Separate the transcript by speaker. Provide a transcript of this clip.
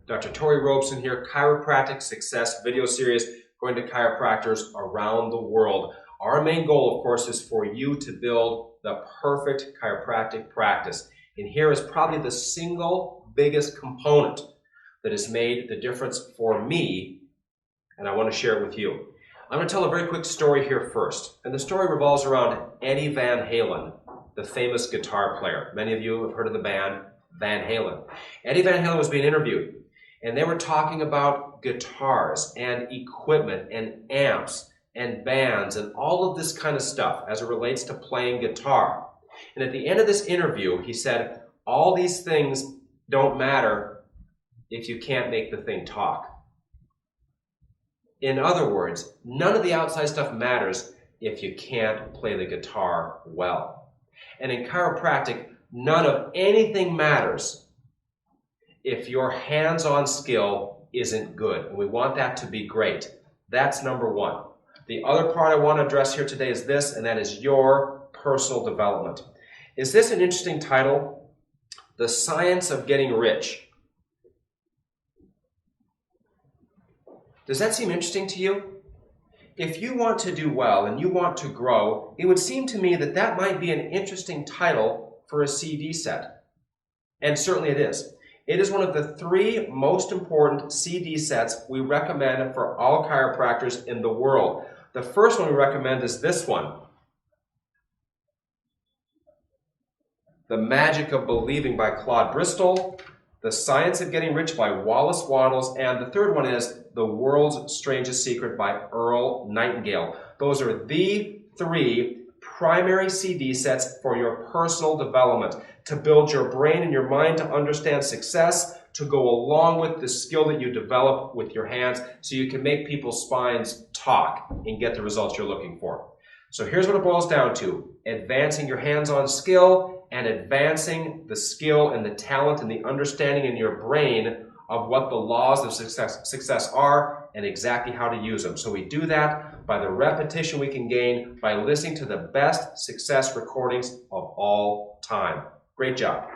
Speaker 1: Dr. Tory Robson here, Chiropractic Success video series going to chiropractors around the world. Our main goal, of course, is for you to build the perfect chiropractic practice. And here is probably the single biggest component that has made the difference for me, and I want to share it with you. I'm going to tell a very quick story here first. And the story revolves around Eddie Van Halen, the famous guitar player. Many of you have heard of the band Van Halen. Eddie Van Halen was being interviewed, and they were talking about guitars and equipment and amps and bands and all of this kind of stuff as it relates to playing guitar. And at the end of this interview, he said, all these things don't matter if you can't make the thing talk. In other words, none of the outside stuff matters if you can't play the guitar well. And in chiropractic, none of anything matters if your hands-on skill isn't good. And we want that to be great. That's number one. The other part I want to address here today is this, and that is your personal development. Is this an interesting title? The Science of Getting Rich. Does that seem interesting to you? If you want to do well and you want to grow, it would seem to me that that might be an interesting title for a CD set. And certainly it is. It is one of the 3 most important CD sets we recommend for all chiropractors in the world. The first one we recommend is this one. The Magic of Believing by Claude Bristol, The Science of Getting Rich by Wallace Wattles, and the third one is The World's Strangest Secret by Earl Nightingale. Those are the 3 primary CD sets for your personal development, to build your brain and your mind to understand success, to go along with the skill that you develop with your hands so you can make people's spines talk and get the results you're looking for. So here's what it boils down to: advancing your hands-on skill and advancing the skill and the talent and the understanding in your brain of what the laws of success are and exactly how to use them. So we do that by the repetition we can gain by listening to the best success recordings of all time. Great job.